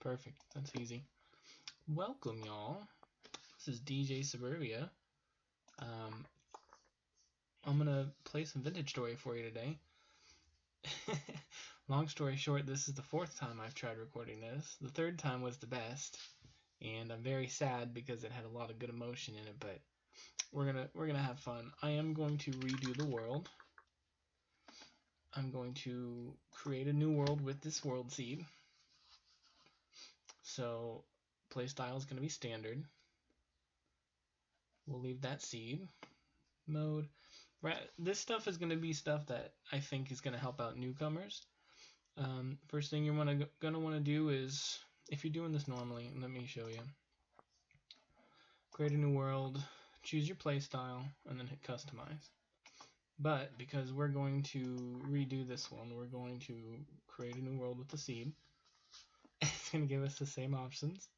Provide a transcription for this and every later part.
Perfect. That's easy. Welcome, y'all. This is DJ Suburbia. I'm gonna play some Vintage Story for you today. Long story short, this is the 4th time I've tried recording this. The 3rd time was the best, and I'm very sad because it had a lot of good emotion in it. But we're gonna have fun. I am going to redo the world. I'm going to create a new world with this world seed. So playstyle is going to be standard. We'll leave that seed mode. This stuff is going to be stuff that I think is going to help out newcomers. First thing you're going to want to do is, if you're doing this normally, let me show you. Create a new world, choose your playstyle, and then hit customize. But because we're going to redo this one, we're going to create a new world with the seed. It's going to give us the same options.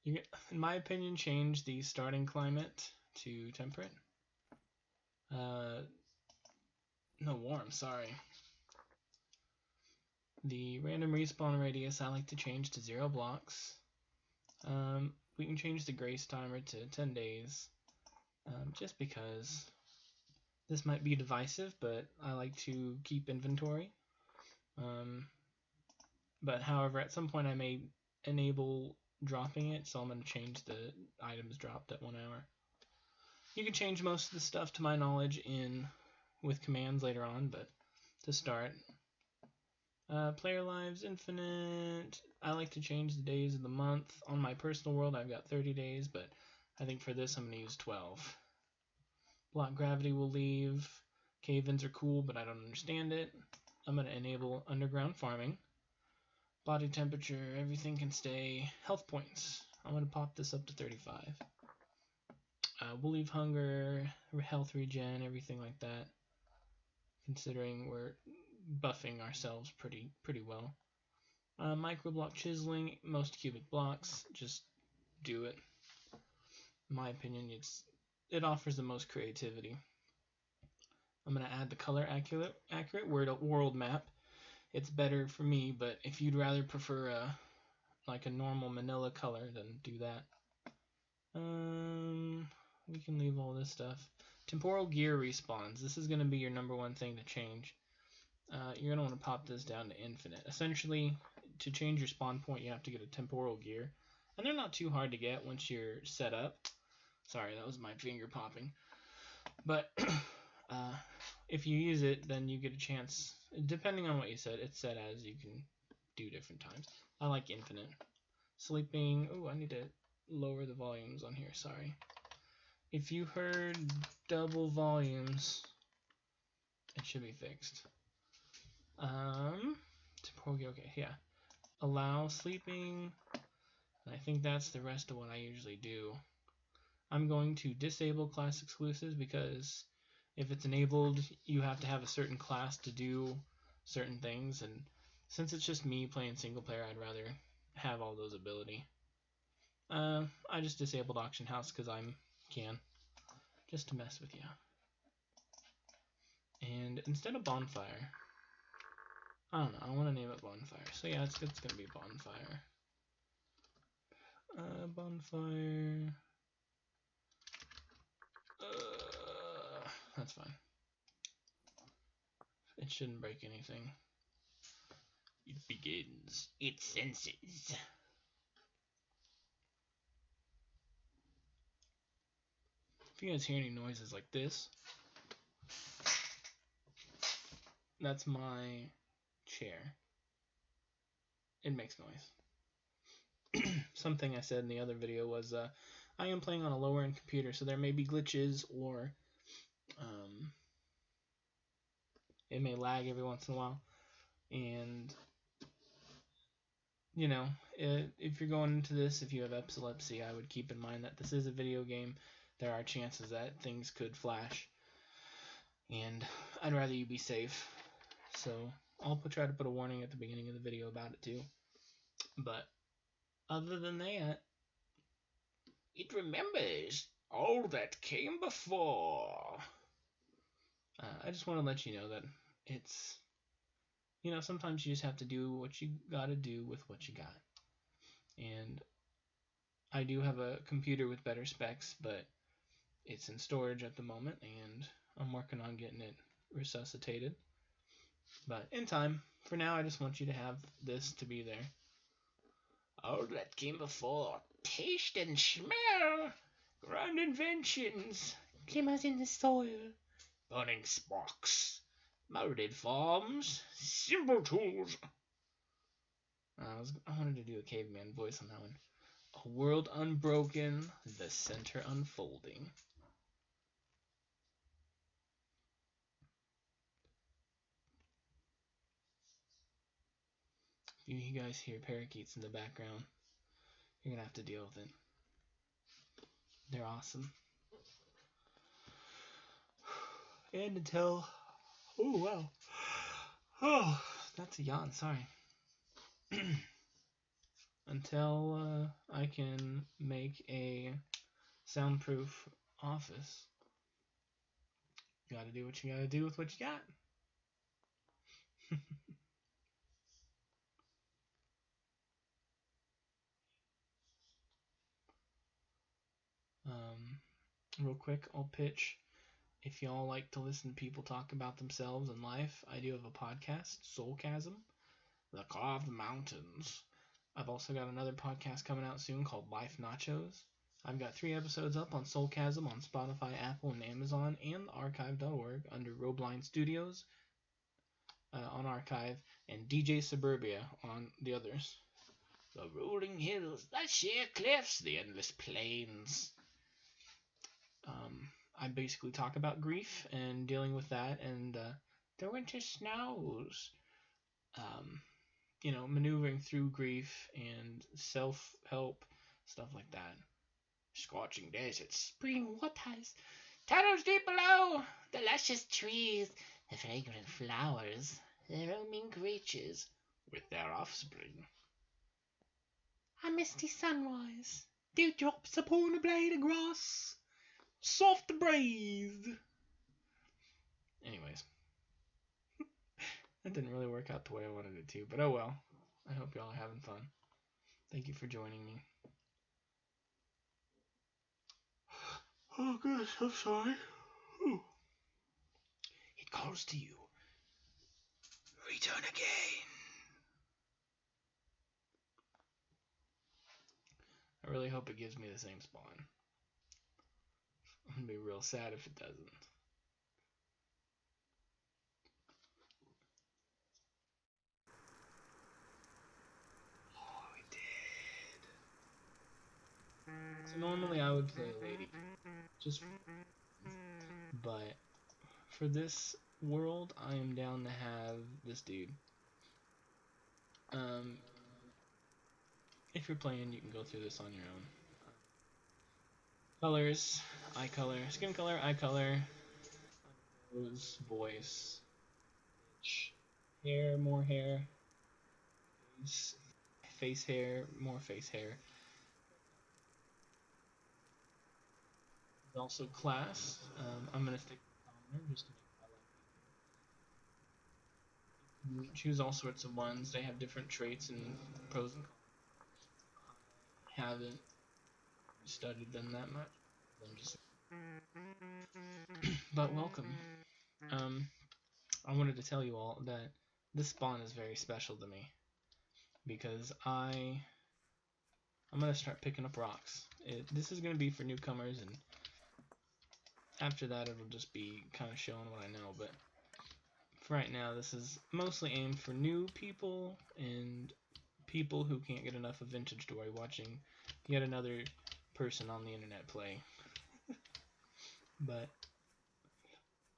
You can, in my opinion, change the starting climate to temperate. No, warm, sorry. The random respawn radius I like to change to 0 blocks. We can change the grace timer to 10 days. Just because this might be divisive, but I like to keep inventory. But however, at some point I may enable dropping it, so I'm going to change the items dropped at 1 hour. You can change most of the stuff, to my knowledge, with commands later on, but to start, player lives infinite. I like to change the days of the month. On my personal world, I've got 30 days, but I think for this I'm going to use 12. Block gravity will leave. Cave-ins are cool, but I don't understand it. I'm going to enable underground farming. Body temperature, everything can stay. Health points, I'm going to pop this up to 35. We'll leave hunger, health regen, everything like that, considering we're buffing ourselves pretty well. Micro block chiseling, most cubic blocks, just do it. In my opinion, it offers the most creativity. I'm going to add the color accurate world map. It's better for me, but if you'd rather prefer like a normal manila color, then do that. We can leave all this stuff. Temporal gear respawns. This is going to be your #1 thing to change. You're going to want to pop this down to infinite. Essentially, to change your spawn point, you have to get a temporal gear. And they're not too hard to get once you're set up. Sorry, that was my finger popping. But if you use it, then you get a chance. Depending on what you set, it's set as you can do different times. I like infinite. Sleeping. Oh, I need to lower the volumes on here. Sorry. If you heard double volumes, it should be fixed. Okay, yeah. Allow sleeping. And I think that's the rest of what I usually do. I'm going to disable class exclusives because if it's enabled, you have to have a certain class to do certain things, and since it's just me playing single player, I'd rather have all those ability. I just disabled auction house because I can, just to mess with you. And instead of bonfire, I don't know, I want to name it bonfire. So yeah, it's gonna be bonfire. Bonfire. That's fine. It shouldn't break anything. It begins. It senses. If you guys hear any noises like this, that's my chair. It makes noise. Something I said in the other video was I am playing on a lower end computer, so there may be glitches or it may lag every once in a while. And you know, if you're going into this, if you have epilepsy, I would keep in mind that this is a video game. There are chances that things could flash, and I'd rather you be safe. So I'll try to put a warning at the beginning of the video about it too. But other than that, it remembers all that came before. I just want to let you know that it's, sometimes you just have to do what you gotta do with what you got. And I do have a computer with better specs, but it's in storage at the moment, and I'm working on getting it resuscitated. But in time, for now, I just want you to have this to be there. All that came before, taste and smell, grand inventions, glimmers in the soil, burning sparks, molded forms, simple tools. I wanted to do a caveman voice on that one. A world unbroken, the center unfolding. If you guys hear parakeets in the background, you're gonna have to deal with it. They're awesome. And until... Oh, wow. Oh, that's a yawn, sorry. Until I can make a soundproof office, you gotta do what you gotta do with what you got. Real quick, I'll pitch. If y'all like to listen to people talk about themselves and life, I do have a podcast, Soulchasm, The Carved Mountains. I've also got another podcast coming out soon called Life Nachos. I've got 3 episodes up on Soulchasm on Spotify, Apple, and Amazon, and archive.org under Robeline Studios on archive, and DJ Suburbia on the others. The rolling hills, the sheer cliffs, the endless plains. I basically talk about grief and dealing with that, and the winter snows. Maneuvering through grief and self-help, stuff like that. Scorching deserts, spring waters, tunnels deep below, the luscious trees, the fragrant flowers, the roaming creatures with their offspring. A misty sunrise, dewdrops upon a blade of grass, soft breeze. Anyways, that didn't really work out the way I wanted it to, but oh well. I hope y'all are having fun. Thank you for joining me. Oh gosh, I'm sorry. Whew. It calls to you. Return again. I really hope it gives me the same spawn. I'm gonna be real sad if it doesn't. Oh, it did. So normally I would play a lady, but for this world, I am down to have this dude. If you're playing, you can go through this on your own. Colors, eye color, skin color, eye color, nose, voice, hair, more hair, face hair, more face hair. There's also class. I'm gonna stick with common just to make my life easier. Choose all sorts of ones. They have different traits and pros and cons. I haven't studied them that much. But welcome. I wanted to tell you all that this spawn is very special to me because I'm gonna start picking up rocks. This is gonna be for newcomers, and after that it'll just be kind of showing what I know. But for right now, this is mostly aimed for new people and people who can't get enough of Vintage Story watching yet another person on the internet play. But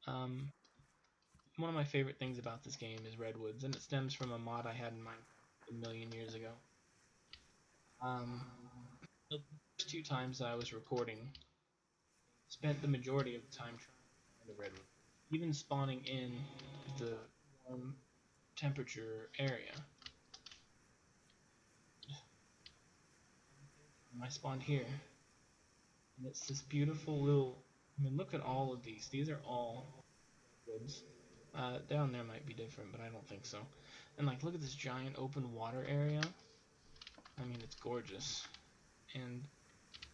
one of my favorite things about this game is redwoods, and it stems from a mod I had in mind a million years ago. The first 2 times that I was recording, spent the majority of the time trying to find a redwood, even spawning in the warm temperature area. I spawned here, and it's this beautiful little. Look at all of these. These are all woods. Down there might be different, but I don't think so. And look at this giant open water area. it's gorgeous. And,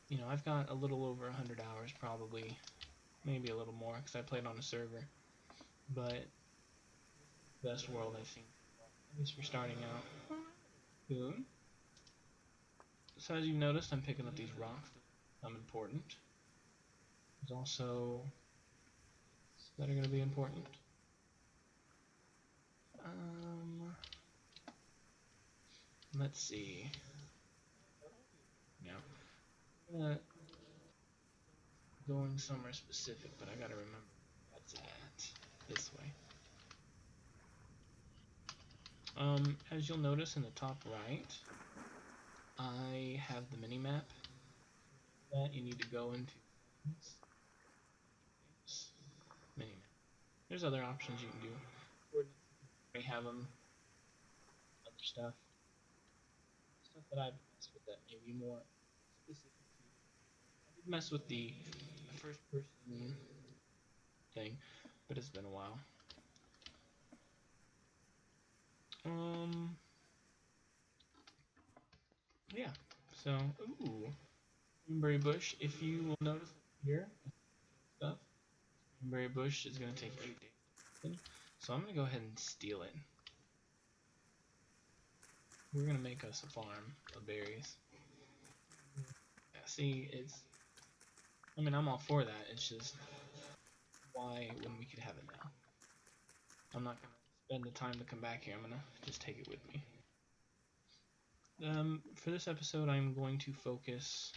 you know, I've got a little over 100 hours probably, maybe a little more, because I played on a server. But, best world I've seen, at least for starting out. Cool. So as you've noticed, I'm picking up these rocks that become important. There's also that are going to be important. Let's see. Now, I'm gonna going somewhere specific, but I gotta remember that's at this way. As you'll notice in the top right, I have the mini map. That you need to go into mini map. There's other options you can do. We have them. Other stuff that I've messed with that may be more specific to you. I did mess with the first person thing, but it's been a while. Yeah. So, ooh, Berry Bush. If you will notice here, stuff. Berry Bush is gonna take 8 days. So I'm gonna go ahead and steal it. We're gonna make us a farm of berries. Yeah, see, I mean, I'm all for that. It's just why when we could have it now. I'm not gonna spend the time to come back here. I'm gonna just take it with me. For this episode, I'm going to focus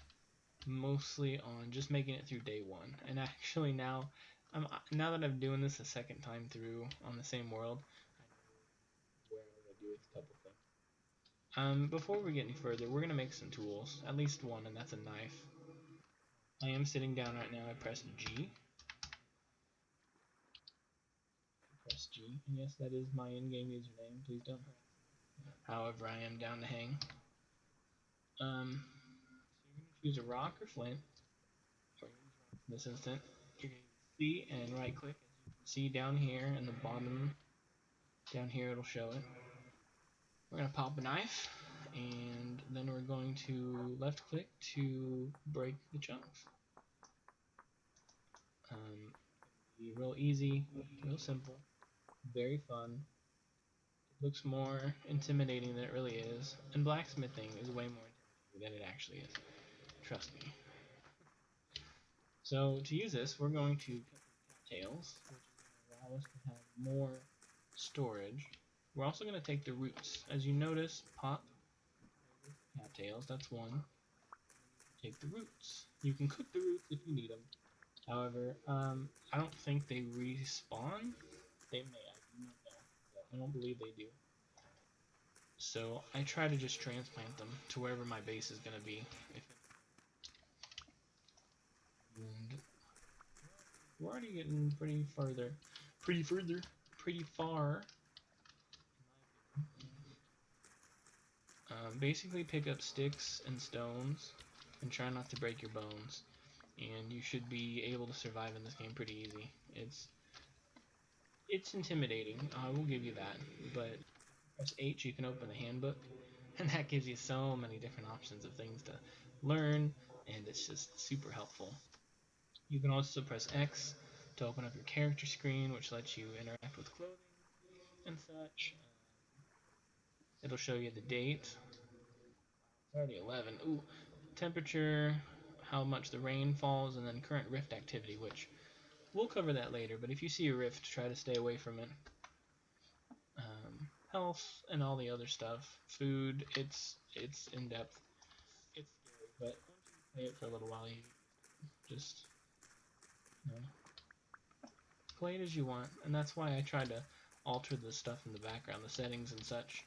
mostly on just making it through day 1. And actually now that I'm doing this a second time through on the same world, I know where I'm gonna do with a couple things. Before we get any further, we're gonna make some tools. At least one, and that's a knife. I am sitting down right now. I press G. Press G, and yes, that is my in-game username. Please don't harass me. However, I am down to hang. So you're gonna choose a rock or flint. In this instant, you're gonna use C and right click. As you can see down here in the bottom, down here it'll show it. We're gonna pop a knife, and then we're going to left click to break the chunks. Be real easy, real simple, very fun. It looks more intimidating than it really is, and blacksmithing is way more intimidating than it actually is. Trust me. So to use this, we're going to cut the cattails, which is going to allow us to have more storage. We're also going to take the roots. As you notice, pop cattails, that's one. Take the roots. You can cook the roots if you need them. However, I don't think they respawn. They may, I do not know, but I don't believe they do. So I try to just transplant them to wherever my base is going to be. And we're already getting pretty far. Basically pick up sticks and stones and try not to break your bones, and you should be able to survive in this game pretty easy. It's intimidating, I will give you that, but press H, you can open the handbook, and that gives you so many different options of things to learn, and it's just super helpful. You can also press X to open up your character screen, which lets you interact with clothing and such. It'll show you the date. It's already 11. Ooh, temperature, how much the rain falls, and then current rift activity, which we'll cover that later, but if you see a rift, try to stay away from it. Health and all the other stuff. Food, it's in-depth. It's scary, but once you play it for a little while, you just, you know, play it as you want, and that's why I try to alter the stuff in the background, the settings and such,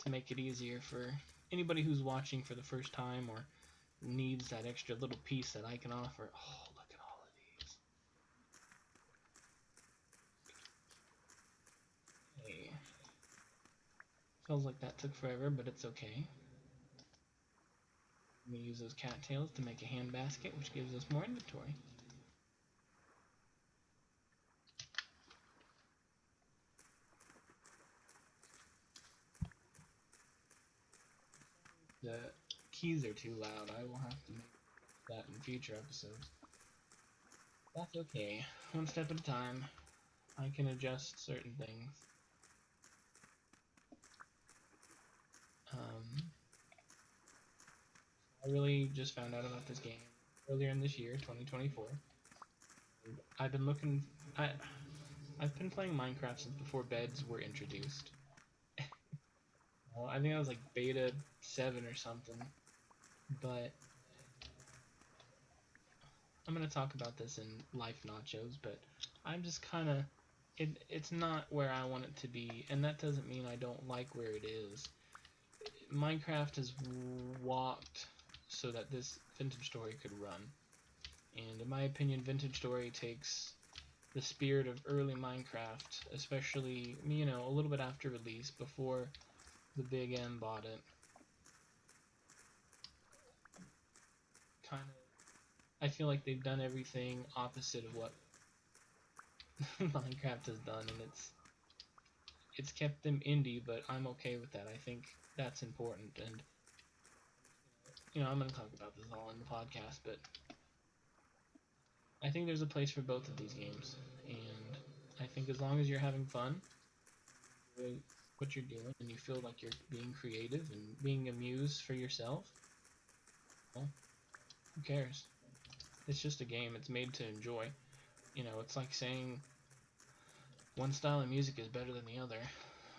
to make it easier for anybody who's watching for the first time or needs that extra little piece that I can offer. Oh, look at all of these. Hey. Feels like that took forever, but it's okay. I'm going to use those cattails to make a hand basket, which gives us more inventory. keys are too loud. I will have to make that in future episodes. That's okay. One step at a time. I can adjust certain things. I really just found out about this game earlier in this year, 2024. I've been looking. I've been playing Minecraft since before beds were introduced. Well, I think I was like beta 7 or something. But I'm gonna talk about this in Life Nachos. But I'm just kind of. It's not where I want it to be, and that doesn't mean I don't like where it is. Minecraft has walked so that this Vintage Story could run. And in my opinion, Vintage Story takes the spirit of early Minecraft, especially, you know, a little bit after release, before the Big M bought it. Kind of, I feel like they've done everything opposite of what Minecraft has done, and it's kept them indie, but I'm okay with that. I think that's important, and you know, I'm going to talk about this all in the podcast, but I think there's a place for both of these games, and I think as long as you're having fun, doing what you're doing, and you feel like you're being creative and being amused for yourself, well, who cares? It's just a game. It's made to enjoy. You know, it's like saying one style of music is better than the other.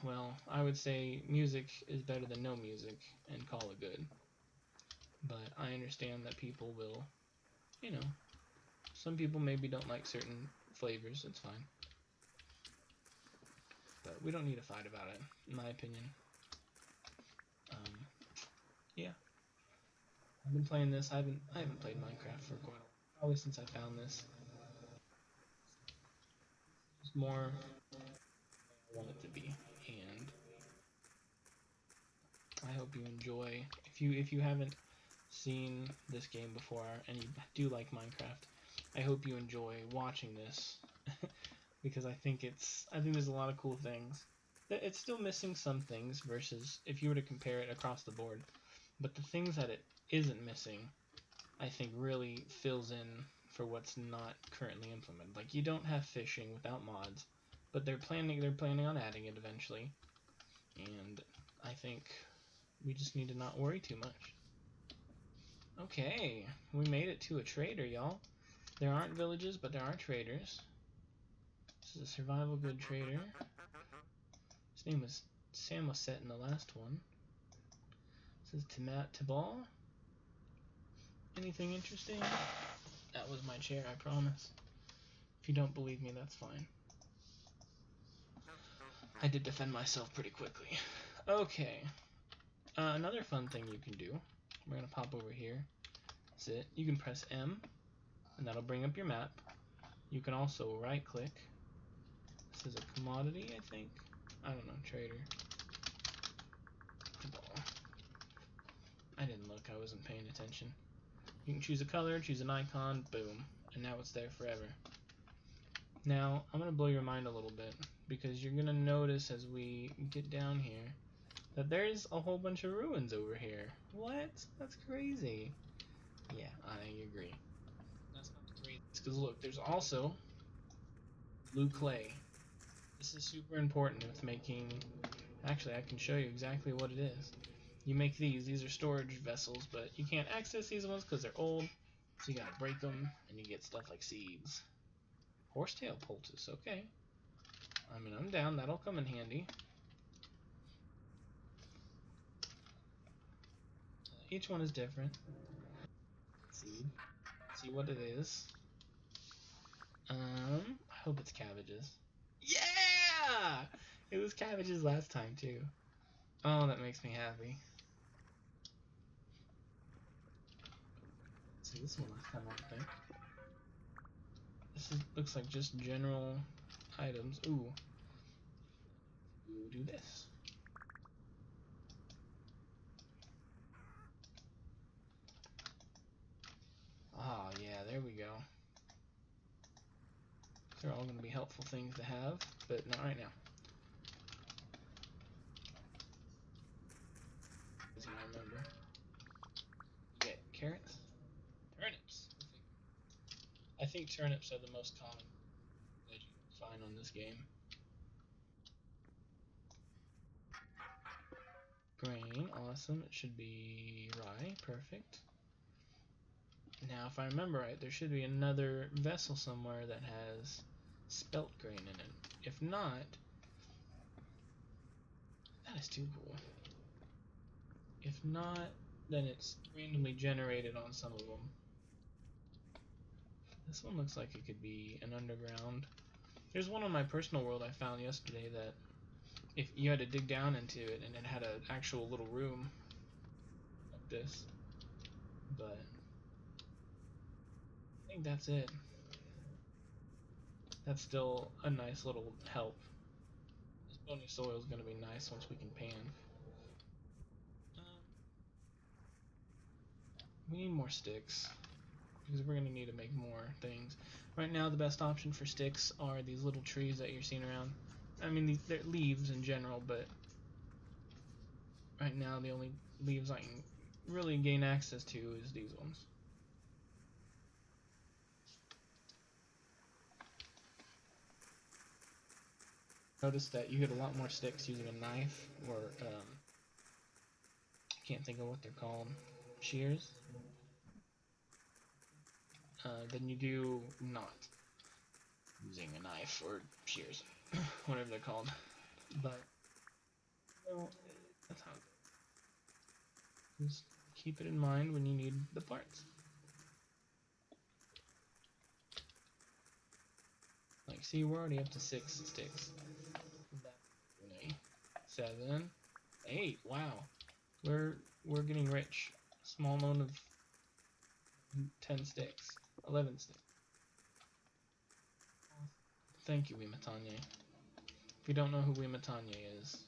Well, I would say music is better than no music and call it good. But I understand that people will, you know, some people maybe don't like certain flavors. It's fine. But we don't need to fight about it, in my opinion. Yeah. I've been playing this. I haven't played Minecraft for quite a while. Probably since I found this. It's more I want it to be, and I hope you enjoy. If you haven't seen this game before and you do like Minecraft, I hope you enjoy watching this because I think there's a lot of cool things. It's still missing some things versus if you were to compare it across the board, but the things that it isn't missing, I think really fills in for what's not currently implemented. Like you don't have fishing without mods, but they're planning on adding it eventually, and I think we just need to not worry too much. Okay, we made it to a trader, y'all. There aren't villages, but there are traders. This is a survival good trader. His name was Sam was set in the last one. This is Timat Tibal. Anything interesting? That was my chair, I promise. If you don't believe me, that's fine. I did defend myself pretty quickly. Okay. Another fun thing you can do. We're going to pop over here. That's it. You can press M, and that'll bring up your map. You can also right click. This is a commodity, I think. I don't know, trader. I didn't look, I wasn't paying attention. You can choose a color, choose an icon, boom. And now it's there forever. Now, I'm going to blow your mind a little bit, because you're going to notice as we get down here, that there's a whole bunch of ruins over here. What? That's crazy. Yeah, I agree. That's not the craziest, because look, there's also blue clay. This is super important with making... Actually, I can show you exactly what it is. You make these are storage vessels, but you can't access these ones because they're old, so you gotta break them, and you get stuff like seeds. Horsetail poultice, okay. I mean, I'm down, that'll come in handy. Each one is different. Seed. See what it is. I hope it's cabbages. Yeah! It was cabbages last time, too. Oh, that makes me happy. See, this one last time, I think. This looks like just general items. Ooh. We'll do this. Ah, yeah, there we go. They're all going to be helpful things to have, but not right now. As I remember. think turnips are the most common that you can find on this game. Grain, awesome. It should be rye, perfect. Now, if I remember right, there should be another vessel somewhere that has spelt grain in it. If not, that is too cool. If not, then it's randomly generated on some of them. This one looks like it could be an underground. There's one on my personal world I found yesterday that if you had to dig down into it and it had an actual little room like this. But I think that's it. That's still a nice little help. This bony soil is going to be nice once we can pan. We need more sticks because we're going to need to make more things. Right now the best option for sticks are these little trees that you're seeing around. I mean, they're leaves in general, but right now the only leaves I can really gain access to is these ones. Notice that you get a lot more sticks using a knife or I can't think of what they're called, shears, than you do not using a knife or shears, whatever they're called. But well, that's how it goes. Just keep it in mind when you need the parts. Like, see, we're already up to 6 sticks. 7, 8. Wow, we're getting rich. Small amount of 10 sticks, 11 sticks. Thank you, Wimatanye. If you don't know who Wimatanye is,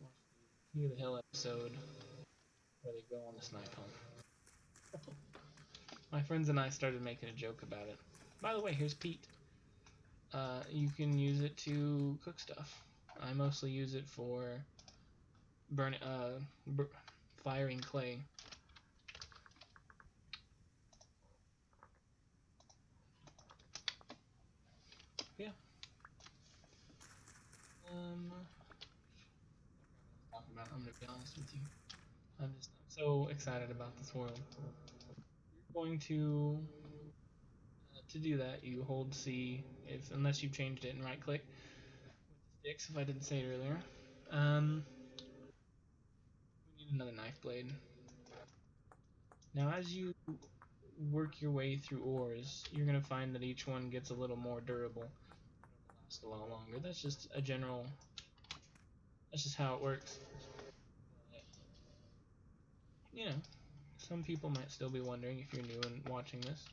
watch the King of the Hill episode where they go on the snipe hunt. My friends and I started making a joke about it. By the way, here's Pete. You can use it to cook stuff. I mostly use it for firing clay. Yeah. I'm gonna be honest with you. I'm so excited about this world. You're going to do that, you hold C unless you've changed it, and right click with the sticks if I didn't say it earlier. We need another knife blade. Now as you work your way through ores, you're gonna find that each one gets a little more durable. It'll last a lot longer. That's just a general. That's just how it works. But, you know, some people might still be wondering if you're new and watching this.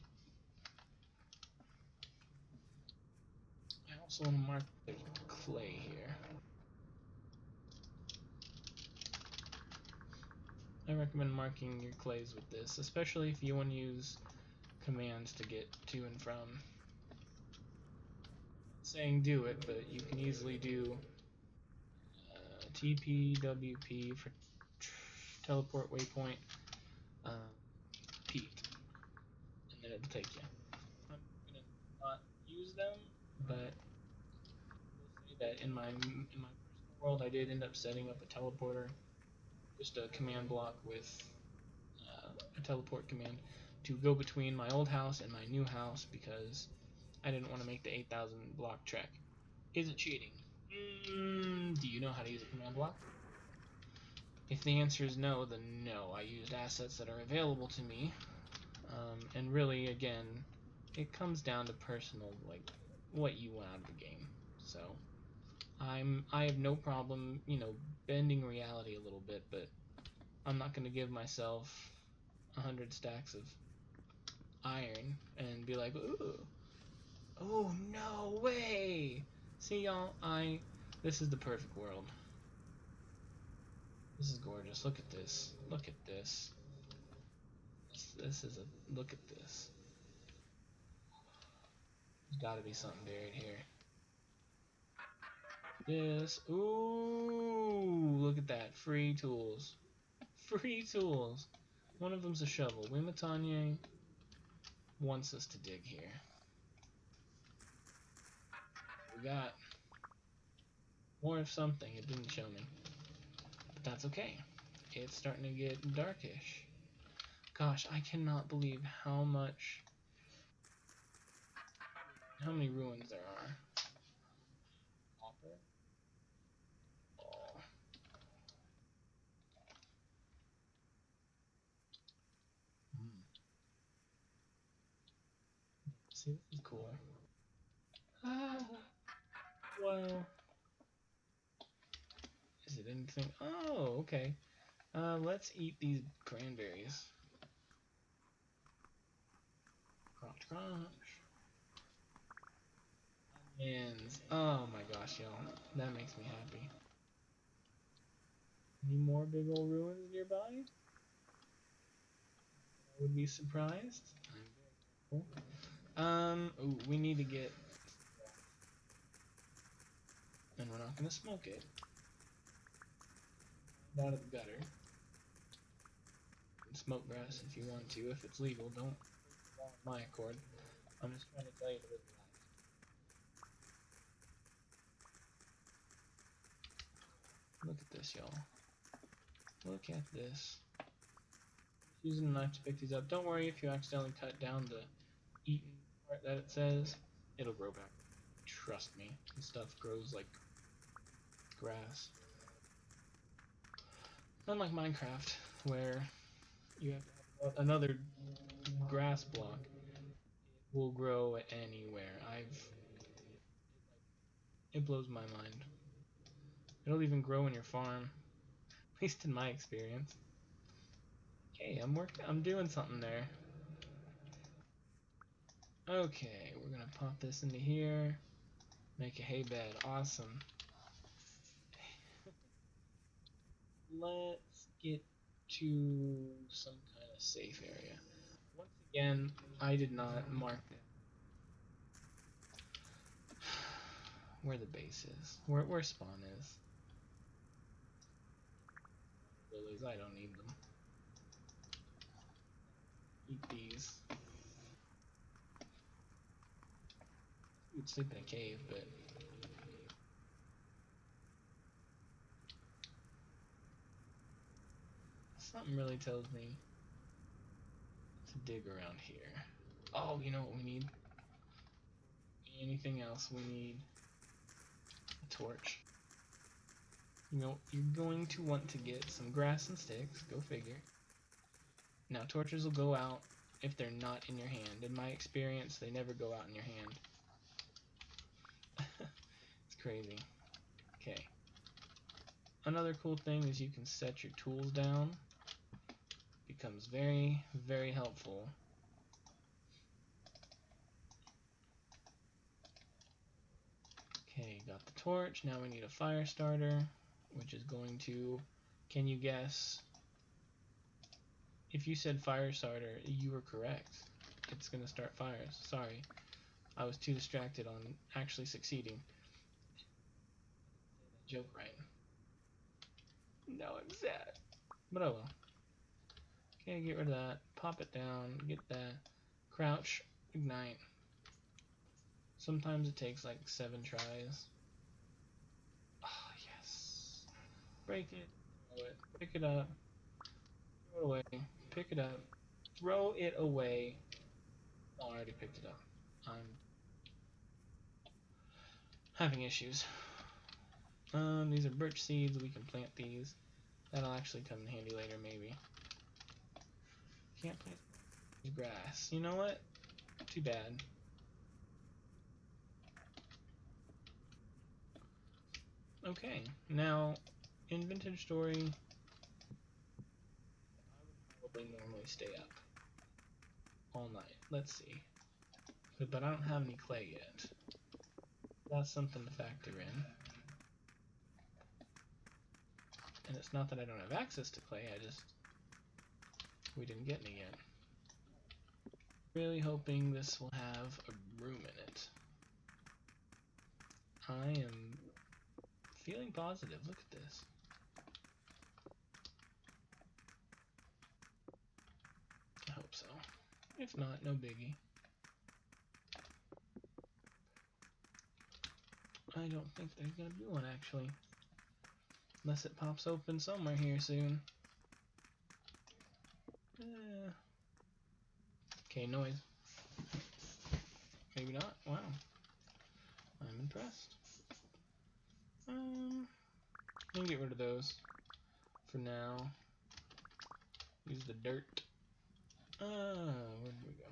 I also want to mark the clay here. I recommend marking your clays with this, especially if you want to use commands to get to and from. Not saying do it, but you can easily do TP, WP for teleport waypoint, Pete, and then it'll take you. I'm gonna not use them, but I will say that in my personal world, I did end up setting up a teleporter, just a command block with a teleport command to go between my old house and my new house because I didn't want to make the 8,000 block trek. Is it cheating? Do you know how to use a command block? If the answer is no, then no. I used assets that are available to me, and really, again, it comes down to personal, like what you want out of the game. So I have no problem, bending reality a little bit, but I'm not going to give myself 100 stacks of iron and be like, ooh, oh no way. See y'all, this is the perfect world. This is gorgeous. Look at this. Look at this. This is a look at this. There's got to be something buried here. This. Ooh, look at that. Free tools. Free tools. One of them's a shovel. Wimatanye wants us to dig here. we got? More of something. It didn't show me. But that's okay. It's starting to get darkish. Gosh, I cannot believe how many ruins there are. Copper. Oh. See, this is cool. Ah, well, is it anything? Oh, okay. Let's eat these cranberries. Crunch, crunch. Onions. Oh my gosh, y'all. That makes me happy. Any more big old ruins nearby? I would be surprised. I'm very careful. Ooh, we need to get... And we're not gonna smoke it. Out of the gutter. Smoke grass if you want to, if it's legal. Don't my accord. I'm just trying to tell you to live life. Look at this, y'all. Look at this. Using a knife to pick these up. Don't worry if you accidentally cut down the eaten part that it says. It'll grow back. Trust me. This stuff grows like grass. Unlike Minecraft, where you have to have another grass block. It will grow anywhere. It blows my mind. It'll even grow in your farm. At least in my experience. Okay, I'm doing something there. Okay, we're gonna pop this into here. Make a hay bed. Awesome. Let's get to some kind of safe area. Once again, I did not mark where the base is. Where spawn is. Lilies, I don't need them. Eat these. You'd sleep in a cave, but something really tells me to dig around here. Oh, you know what we need? Anything else? We need a torch. You know, you're going to want to get some grass and sticks. Go figure. Now, torches will go out if they're not in your hand. In my experience, they never go out in your hand. It's crazy. Okay. Another cool thing is you can set your tools down. Becomes very, very helpful. Okay, got the torch. Now we need a fire starter, which is going to... Can you guess? If you said fire starter, you were correct. It's going to start fires. Sorry. I was too distracted on actually succeeding. Joke right. Now I'm sad. But oh well. Okay, get rid of that. Pop it down. Get that. Crouch. Ignite. Sometimes it takes like 7 tries. Oh, yes. Break it. Throw it. Pick it up. Throw it away. Pick it up. Throw it away. Oh, I already picked it up. I'm having issues. These are birch seeds. We can plant these. That'll actually come in handy later, maybe. Can't plant grass. You know what? Too bad. Okay, now in Vintage Story, I would probably normally stay up all night. Let's see. But I don't have any clay yet. That's something to factor in. And it's not that I don't have access to clay, we didn't get any yet. Really hoping this will have a room in it. I am feeling positive. Look at this. I hope so. If not, no biggie. I don't think there's gonna be one actually. Unless it pops open somewhere here soon. Okay, noise. Maybe not. Wow. I'm impressed. I'll get rid of those for now. Use the dirt. Where did we go?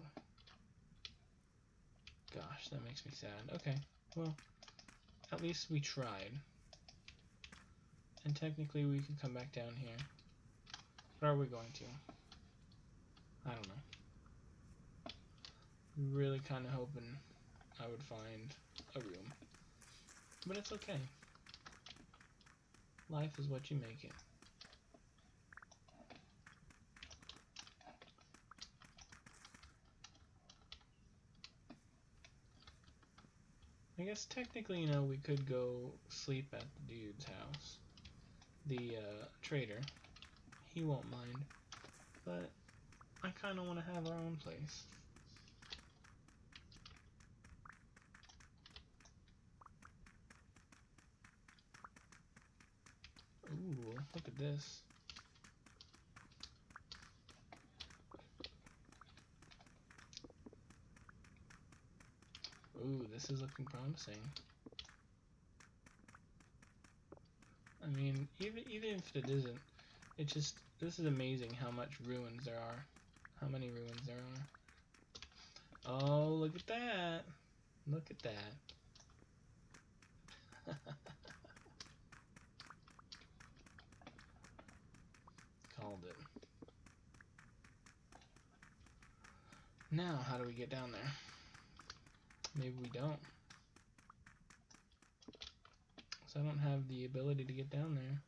Gosh, that makes me sad. Okay, well, at least we tried. And technically we can come back down here. But are we going to? I don't know. Really kind of hoping I would find a room. But it's okay. Life is what you make it. I guess technically, you know, we could go sleep at the dude's house. The trader. He won't mind. But I kind of want to have our own place. Ooh, look at this. Ooh, this is looking promising. I mean, even if it isn't, it's just, this is amazing how much ruins there are. How many ruins there are. Oh, look at that. Look at that. Called it. Now, how do we get down there? Maybe we don't. So I don't have the ability to get down there.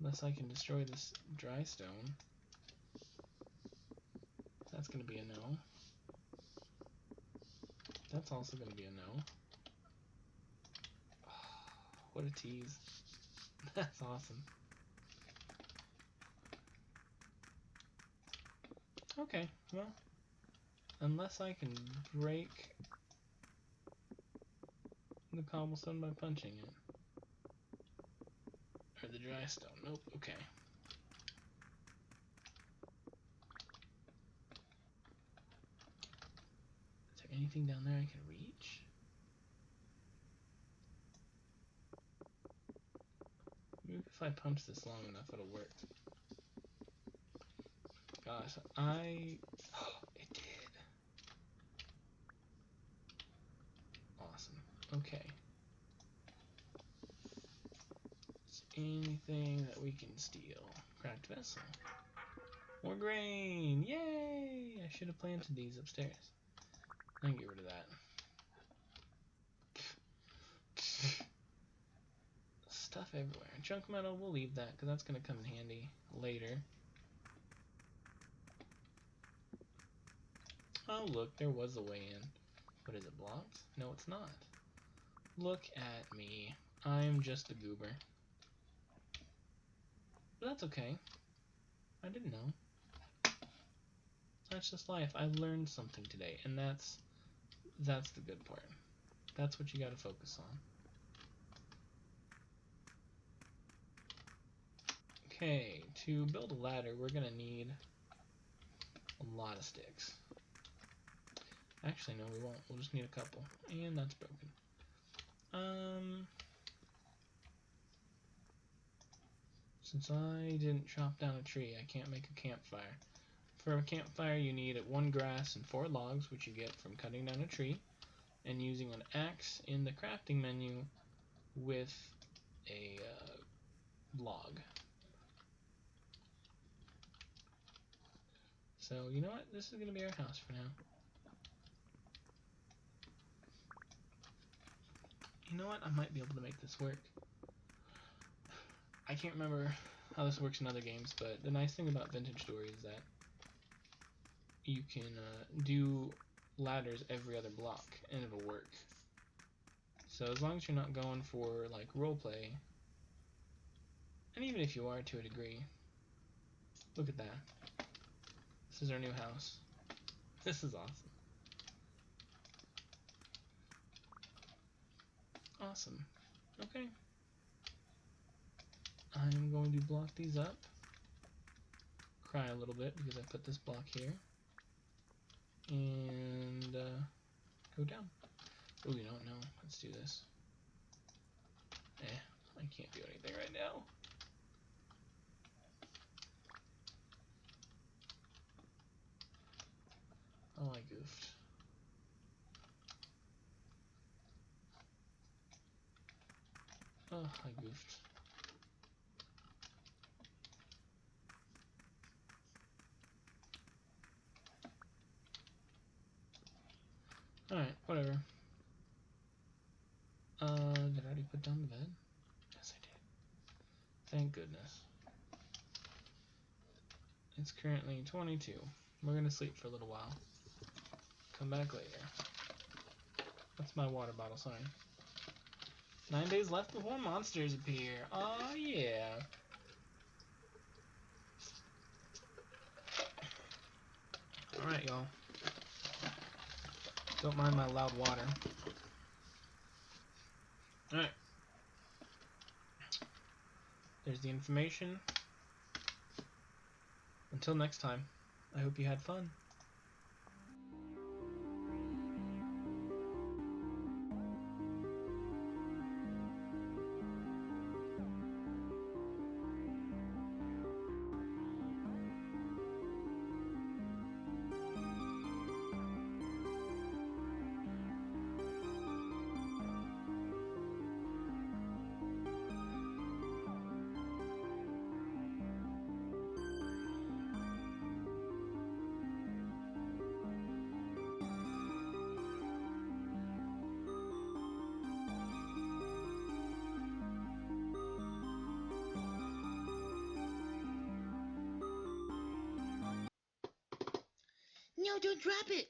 Unless I can destroy this dry stone. That's gonna be a no. That's also gonna be a no. Oh, what a tease. That's awesome. Okay, well, unless I can break the cobblestone by punching it. Or the dry stone. Nope, okay. Is there anything down there I can reach? Maybe if I punch this long enough it'll work. Gosh, it did. Awesome. Okay. Is anything that we can steal? Cracked vessel. More grain! Yay! I should have planted these upstairs. I can get rid of that. Stuff everywhere. Junk metal, we'll leave that because that's going to come in handy later. Oh, look, there was a way in. What is it, blocks? No, it's not. Look at me. I'm just a goober. But that's okay. I didn't know. That's just life. I learned something today, and that's the good part. That's what you gotta focus on. Okay, to build a ladder, we're gonna need a lot of sticks. Actually, no, we won't. We'll just need a couple. And that's broken. Since I didn't chop down a tree, I can't make a campfire. For a campfire, you need 1 grass and 4 logs, which you get from cutting down a tree, and using an axe in the crafting menu with a log. So, you know what? This is going to be our house for now. You know what? I might be able to make this work. I can't remember how this works in other games, but the nice thing about Vintage Story is that you can do ladders every other block, and it'll work. So as long as you're not going for, like, roleplay, and even if you are to a degree, look at that. This is our new house. This is awesome. Awesome. Okay. I'm going to block these up. Cry a little bit because I put this block here. And go down. Oh, you don't know. Let's do this. I can't do anything right now. Oh, I goofed. Oh, I goofed. Alright, whatever. Did I already put down the bed? Yes, I did. Thank goodness. It's currently 22. We're gonna sleep for a little while. Come back later. That's my water bottle, sorry. 9 days left before monsters appear. Oh yeah. Alright, y'all. Don't mind my loud water. Alright. There's the information. Until next time, I hope you had fun. No, don't drop it.